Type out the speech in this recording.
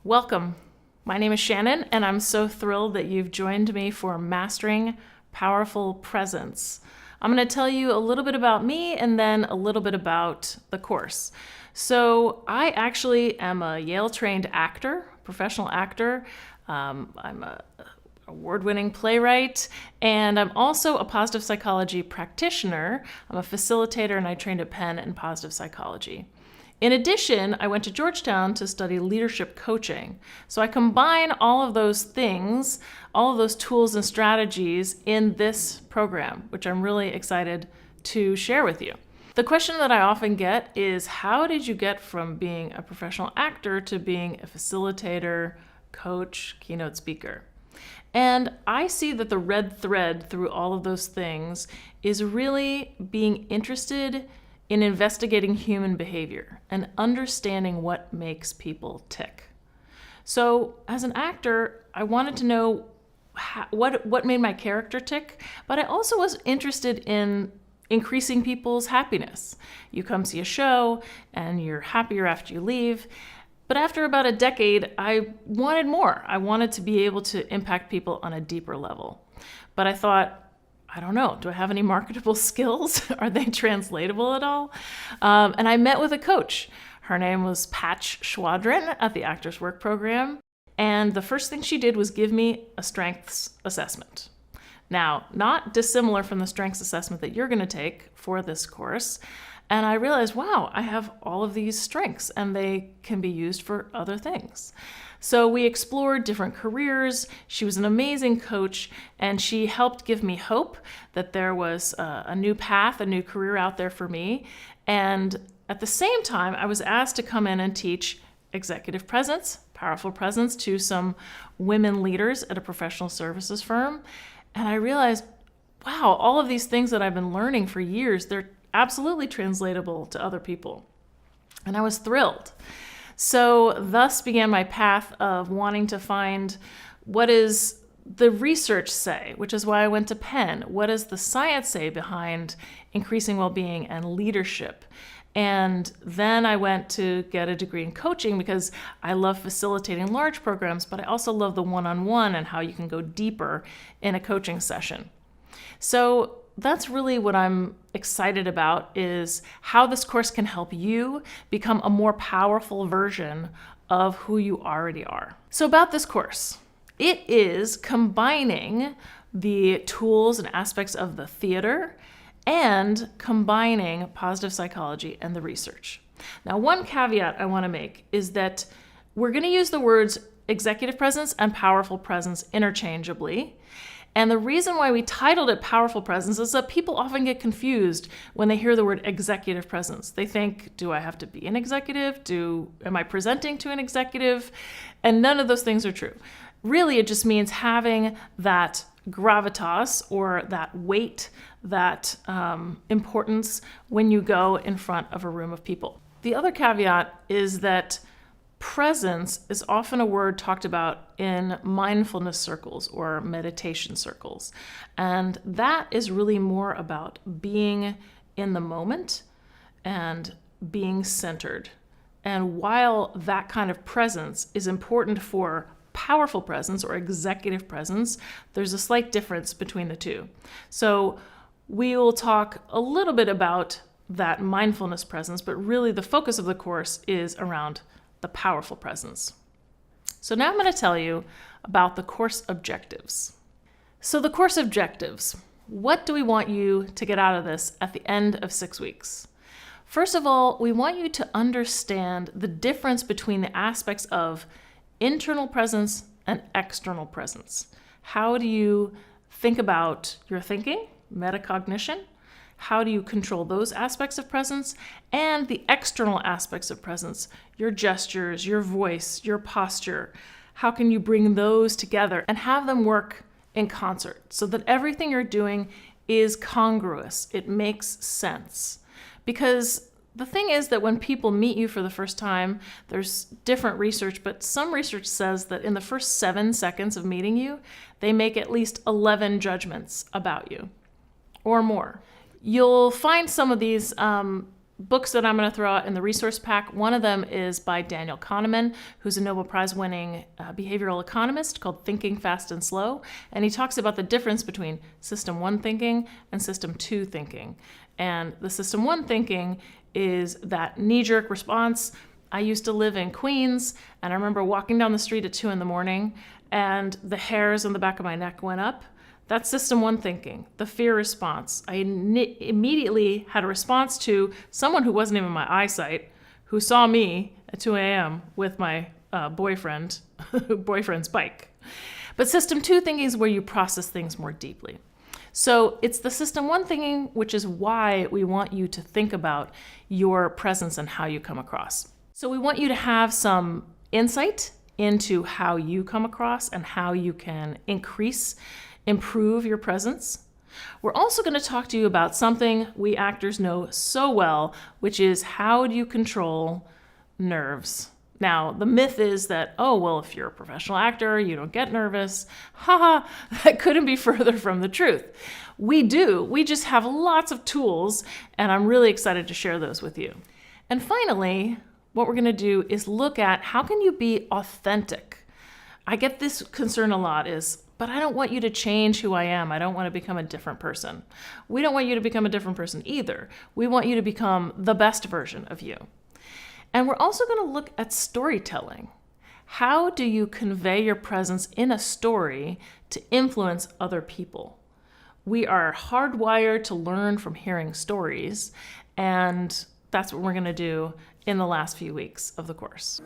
Welcome. My name is Shannon, and I'm so thrilled that you've joined me for Mastering Powerful Presence. I'm going to tell you a little bit about me and then a little bit about the course. So I actually am a Yale-trained actor, professional actor. I'm a award-winning playwright, and I'm also a positive psychology practitioner. I'm a facilitator, and I trained at Penn in positive psychology. In addition, I went to Georgetown to study leadership coaching. So I combine all of those things, all of those tools and strategies in this program, which I'm really excited to share with you. The question that I often get is, how did you get from being a professional actor to being a facilitator, coach, keynote speaker? And I see that the red thread through all of those things is really being interested in investigating human behavior and understanding what makes people tick. So as an actor, I wanted to know what made my character tick, but I also was interested in increasing people's happiness. You come see a show and you're happier after you leave. But after about a decade, I wanted more. I wanted to be able to impact people on a deeper level. But I thought, I don't know, do I have any marketable skills? Are they translatable at all? And I met with a coach. Her name was Patch Schwadron at the Actors Work program. And the first thing she did was give me a strengths assessment. Now, not dissimilar from the strengths assessment that you're going to take for this course. And I realized, wow, I have all of these strengths and they can be used for other things. So we explored different careers. She was an amazing coach, and she helped give me hope that there was a new path, a new career out there for me. And at the same time, I was asked to come in and teach executive presence, powerful presence, to some women leaders at a professional services firm. And I realized, wow, all of these things that I've been learning for years, they're absolutely translatable to other people. And I was thrilled. So thus began my path of wanting to find what does the research say, which is why I went to Penn. What does the science say behind increasing well-being and leadership? And then I went to get a degree in coaching because I love facilitating large programs, but I also love the one-on-one and how you can go deeper in a coaching session. So that's really what I'm excited about, is how this course can help you become a more powerful version of who you already are. So about this course, it is combining the tools and aspects of the theater and combining positive psychology and the research. Now, one caveat I want to make is that we're going to use the words executive presence and powerful presence interchangeably. And the reason why we titled it Powerful Presence is that people often get confused when they hear the word executive presence. They think, do I have to be an executive? Am I presenting to an executive? And none of those things are true. Really, it just means having that gravitas, or that weight, that importance when you go in front of a room of people. The other caveat is that presence is often a word talked about in mindfulness circles or meditation circles. And that is really more about being in the moment and being centered. And while that kind of presence is important for powerful presence or executive presence, there's a slight difference between the two. So we will talk a little bit about that mindfulness presence, but really the focus of the course is around the powerful presence. So now I'm going to tell you about the course objectives. So the course objectives, what do we want you to get out of this at the end of 6 weeks? First of all, we want you to understand the difference between the aspects of internal presence and external presence. How do you think about your thinking, metacognition? How do you control those aspects of presence? And the external aspects of presence, your gestures, your voice, your posture. How can you bring those together and have them work in concert so that everything you're doing is congruous? It makes sense. Because the thing is that when people meet you for the first time, there's different research, but some research says that in the first 7 seconds of meeting you, they make at least 11 judgments about you or more. You'll find some of these books that I'm going to throw out in the resource pack. One of them is by Daniel Kahneman, who's a Nobel Prize winning behavioral economist, called Thinking Fast and Slow. And he talks about the difference between system 1 thinking and system 2 thinking. And the system 1 thinking is that knee-jerk response. I used to live in Queens, and I remember walking down the street at 2 a.m, and the hairs on the back of my neck went up. That's system 1 thinking, the fear response. I immediately had a response to someone who wasn't even in my eyesight, who saw me at 2 a.m. with my boyfriend's bike. But system 2 thinking is where you process things more deeply. So it's the system 1 thinking, which is why we want you to think about your presence and how you come across. So we want you to have some insight into how you come across and how you can improve your presence. We're also going to talk to you about something we actors know so well, which is how do you control nerves? Now, the myth is that, oh, well, if you're a professional actor, you don't get nervous. Haha, that couldn't be further from the truth. We do. We just have lots of tools, and I'm really excited to share those with you. And finally, what we're going to do is look at how can you be authentic. I get this concern a lot but I don't want you to change who I am. I don't want to become a different person. We don't want you to become a different person either. We want you to become the best version of you. And we're also going to look at storytelling. How do you convey your presence in a story to influence other people? We are hardwired to learn from hearing stories, and that's what we're going to do in the last few weeks of the course.